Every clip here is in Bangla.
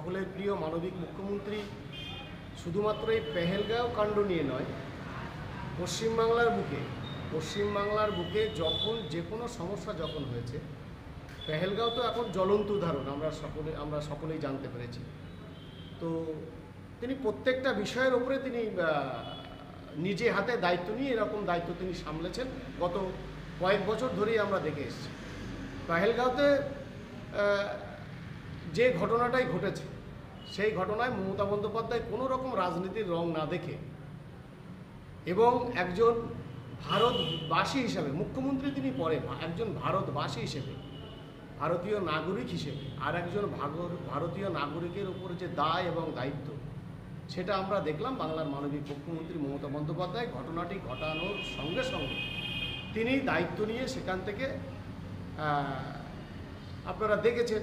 সকলের প্রিয় মানবিক মুখ্যমন্ত্রী শুধুমাত্র এই পেহেলগাঁও কাণ্ড নিয়ে নয়, পশ্চিমবাংলার বুকে যখন যে কোনো সমস্যা যখন হয়েছে, পেহেলগাঁও তো এখন জ্বলন্ত উদাহরণ আমরা সকলেই জানতে পেরেছি। তো তিনি প্রত্যেকটা বিষয়ের উপরে তিনি নিজে হাতে দায়িত্ব নিয়ে এরকম দায়িত্ব তিনি সামলেছেন। গত কয়েক বছর ধরেই আমরা দেখে এসেছি। পেহেলগাঁওতে যে ঘটনাটাই ঘটেছে, সেই ঘটনায় মমতা বন্দ্যোপাধ্যায় কোনো রকম রাজনীতির রং না দেখে এবং একজন ভারতবাসী হিসাবে, মুখ্যমন্ত্রী তিনি পরে, একজন ভারতবাসী হিসেবে, ভারতীয় নাগরিক হিসেবে আর একজন ভারতীয় নাগরিকের উপর যে দায় এবং দায়িত্ব, সেটা আমরা দেখলাম বাংলার মানবিক মুখ্যমন্ত্রী মমতা বন্দ্যোপাধ্যায় ঘটনাটি ঘটানোর সঙ্গে সঙ্গে তিনি দায়িত্ব নিয়ে সেখান থেকে আপনারা দেখেছেন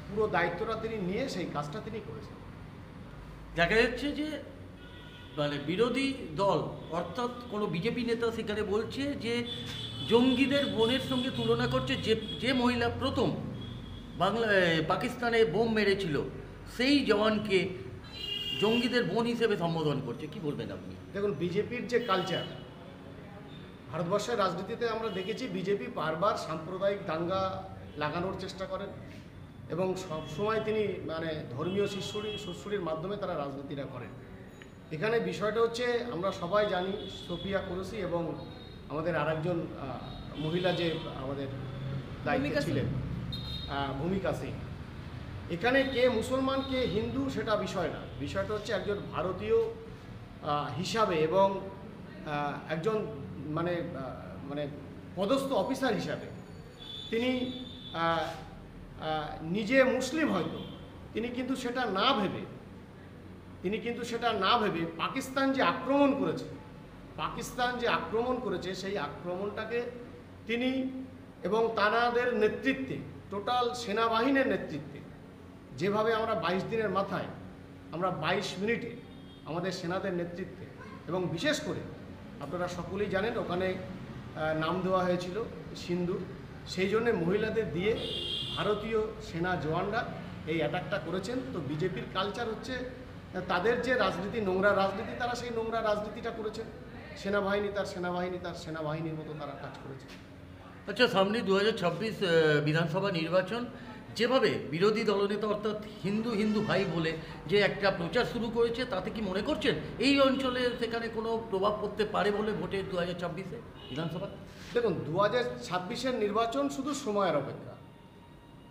পুরো দায়িত্বটা তিনি নিয়ে সেই কাজটা তিনি করেছেন। দেখা যাচ্ছে যে মানে বিরোধী দল অর্থাৎ কোনো বিজেপি নেতা সেখানে বলছে যে জঙ্গিদের বোনের সঙ্গে তুলনা করছে, যে মহিলা প্রথম পাকিস্তানে বোম মেরেছিল সেই জওয়ানকে জঙ্গিদের বোন হিসেবে সম্বোধন করছে। কি বলবেন আপনি? দেখুন, বিজেপির যে কালচার ভারতবর্ষের রাজনীতিতে আমরা দেখেছি, বিজেপি বারবার সাম্প্রদায়িক দাঙ্গা লাগানোর চেষ্টা করেন এবং সবসময় তিনি মানে ধর্মীয় সুশ্রুতির মাধ্যমে তারা রাজনীতিটা করেন। এখানে বিষয়টা হচ্ছে, আমরা সবাই জানি সোফিয়া কুরেশি এবং আমাদের আরেকজন মহিলা যে আমাদের দায়িত্বে ছিলেন ভূমিকা সিং, এখানে কে মুসলমান কে হিন্দু সেটা বিষয় না। বিষয়টা হচ্ছে একজন ভারতীয় হিসাবে এবং একজন মানে পদস্থ অফিসার হিসাবে তিনি নিজে মুসলিম হয়তো, তিনি কিন্তু সেটা না ভেবে পাকিস্তান যে আক্রমণ করেছে সেই আক্রমণটাকে তিনি এবং তানাদের নেতৃত্বে, টোটাল সেনাবাহিনীর নেতৃত্বে, যেভাবে আমরা 22 দিনের মাথায় আমরা 22 মিনিটে আমাদের সেনাদের নেতৃত্বে এবং বিশেষ করে আপনারা সকলেই জানেন ওখানে নাম দেওয়া হয়েছিল সিন্দুর, সেই জন্যে মহিলাদের দিয়ে ভারতীয় সেনা জওয়ানরা এই অ্যাটাকটা করেছেন। তো বিজেপির কালচার হচ্ছে তাদের যে রাজনীতি, নোংরা রাজনীতি, তারা সেই নোংরা রাজনীতিটা করেছেন। সেনাবাহিনী তার সেনাবাহিনীর মতো তারা কাজ করেছে। আচ্ছা, সামনে 2026 বিধানসভা নির্বাচন, যেভাবে বিরোধী দলনেতা অর্থাৎ হিন্দু ভাই বলে যে একটা প্রচার শুরু করেছে, তাতে কি মনে করছেন এই অঞ্চলে সেখানে কোনো প্রভাব পড়তে পারে বলে ভোটে 2026 বিধানসভা? দেখুন, 2026-এর নির্বাচন শুধু সময়ের অপেক্ষা।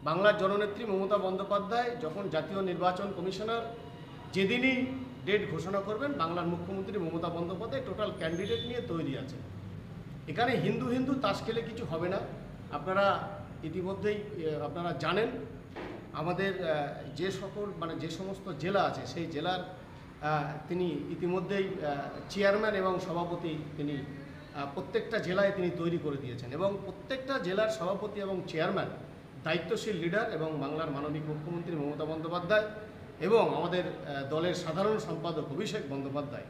বাংলার জননেত্রী মমতা বন্দ্যোপাধ্যায় যখন জাতীয় নির্বাচন কমিশনার যেদিনই ডেট ঘোষণা করবেন, বাংলার মুখ্যমন্ত্রী মমতা বন্দ্যোপাধ্যায় টোটাল ক্যান্ডিডেট নিয়ে তৈরি আছে। এখানে হিন্দু তাস খেলে কিছু হবে না। আপনারা ইতিমধ্যেই আপনারা জানেন আমাদের যে সমস্ত জেলা আছে সেই জেলার তিনি ইতিমধ্যেই চেয়ারম্যান এবং সভাপতি তিনি প্রত্যেকটা জেলায় তিনি তৈরি করে দিয়েছেন এবং প্রত্যেকটা জেলার সভাপতি এবং চেয়ারম্যান দায়িত্বশীল লিডার এবং বাংলার মাননীয় মুখ্যমন্ত্রী মমতা বন্দ্যোপাধ্যায় এবং আমাদের দলের সাধারণ সম্পাদক অভিষেক বন্দ্যোপাধ্যায়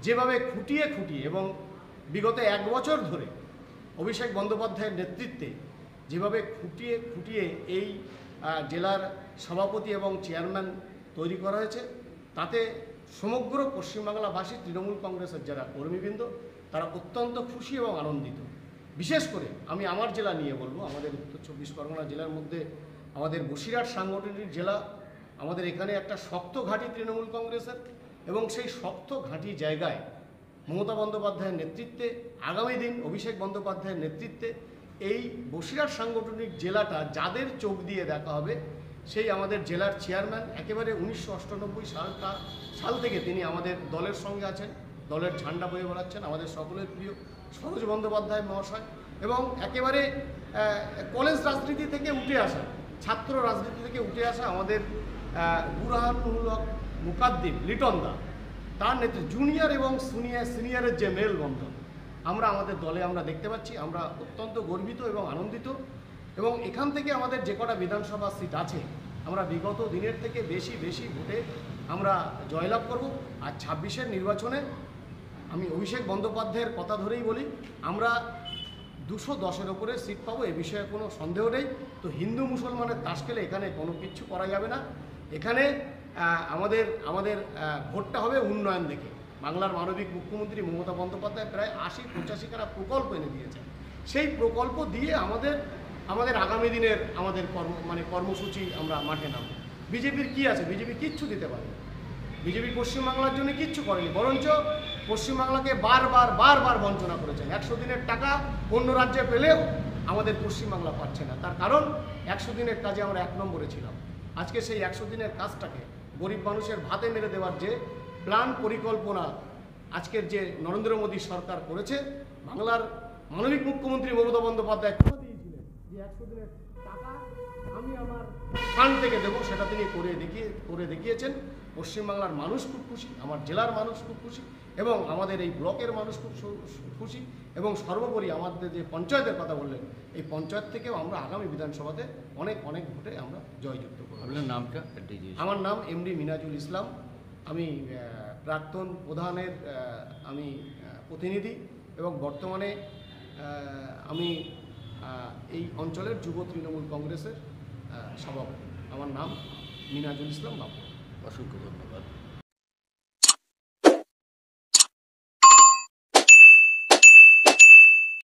যেভাবে খুঁটিয়ে এবং বিগত 1 বছর ধরে অভিষেক বন্দ্যোপাধ্যায়ের নেতৃত্বে যেভাবে খুঁটিয়ে এই জেলার সভাপতি এবং চেয়ারম্যান তৈরি করা হয়েছে, তাতে সমগ্র পশ্চিমবাংলাবাসী তৃণমূল কংগ্রেসের যারা কর্মীবৃন্দ তারা অত্যন্ত খুশি এবং আনন্দিত। বিশেষ করে আমি আমার জেলা নিয়ে বলবো, আমাদের উত্তর 24 পরগনা জেলার মধ্যে আমাদের বসিরহাট সাংগঠনিক জেলা, আমাদের এখানে একটা শক্ত ঘাঁটি তৃণমূল কংগ্রেসের এবং সেই শক্ত ঘাঁটি জায়গায় মমতা বন্দ্যোপাধ্যায়ের নেতৃত্বে, আগামী দিন অভিষেক বন্দ্যোপাধ্যায়ের নেতৃত্বে এই বসিরহাট সাংগঠনিক জেলাটা যাদের চোখ দিয়ে দেখা হবে, সেই আমাদের জেলার চেয়ারম্যান একেবারে 1998 সাল থেকে তিনি আমাদের দলের সঙ্গে আছেন, দলের ঝান্ডা বয়ে বেড়াচ্ছেন, আমাদের সকলের প্রিয় সরোজ বন্দ্যোপাধ্যায় মহাশয় এবং একেবারে কলেজ রাজনীতি থেকে উঠে আসা, ছাত্র রাজনীতি থেকে উঠে আসা আমাদের বুরহানুল হক মুকাদ্দিম লিটন দা, তার নেতৃত্বে জুনিয়র এবং সিনিয়রের যে মেলবন্ধন আমরা আমাদের দলে আমরা দেখতে পাচ্ছি। আমরা অত্যন্ত গর্বিত এবং আনন্দিত এবং এখান থেকে আমাদের যে কটা বিধানসভা সিট আছে আমরা বিগত দিনের থেকে বেশি ভোটে আমরা জয়লাভ করব। আর 26-এর নির্বাচনে আমি অভিষেক বন্দ্যোপাধ্যায়ের কথা ধরেই বলি, আমরা 210-এর ওপরে সিট পাবো, এ বিষয়ে কোনো সন্দেহ নেই। তো হিন্দু মুসলমানের তাস খেলে এখানে কোনো কিচ্ছু করা যাবে না। এখানে আমাদের আমাদের ভোটটা হবে উন্নয়ন দেখে। বাংলার মানবিক মুখ্যমন্ত্রী মমতা বন্দ্যোপাধ্যায় প্রায় 80-85 খানা প্রকল্প এনে দিয়েছেন। সেই প্রকল্প দিয়ে আমাদের আগামী দিনের আমাদের কর্মসূচি আমরা মাঠে নামব। বিজেপির কি আছে? বিজেপি কিচ্ছু দিতে পারে। বিজেপি পশ্চিমবাংলার জন্য কিচ্ছু করেনি, বরঞ্চ পশ্চিমবাংলাকে বারবার বঞ্চনা করেছেন। 100 দিনের টাকা অন্য রাজ্যে পেলেও আমাদের পশ্চিমবাংলা পাচ্ছে না। তার কারণ 100 দিনের কাজে আমরা 1 নম্বরে ছিলাম। আজকে সেই 100 দিনের কাজটাকে গরিব মানুষের ভাতে মেরে দেওয়ার যে প্ল্যান পরিকল্পনা আজকের যে নরেন্দ্র মোদী সরকার করেছে, বাংলার মানবিক মুখ্যমন্ত্রী মমতা বন্দ্যোপাধ্যায় কথা দিয়েছিলেন যে 100 দিনের টাকা আমি আমার ফান্ড থেকে দেবো, সেটা তিনি করে দেখিয়েছেন। পশ্চিমবাংলার মানুষ খুব খুশি, আমার জেলার মানুষ খুব খুশি, এবং আমাদের এই ব্লকের মানুষ খুব খুশি, এবং সর্বোপরি আমাদের যে পঞ্চায়েতের কথা বললেন, এই পঞ্চায়েত থেকেও আমরা আগামী বিধানসভাতে অনেক ভোটে আমরা জয়যুক্ত করব। আপনার নামটা? আমার নাম এমডি মিনাজুল ইসলাম। আমি প্রাক্তন প্রধানের আমি প্রতিনিধি, এবং বর্তমানে আমি এই অঞ্চলের যুব তৃণমূল কংগ্রেসের সভাপতি। আমার নাম মিনাজুল ইসলাম বাবু। অসংখ্য ধন্যবাদ।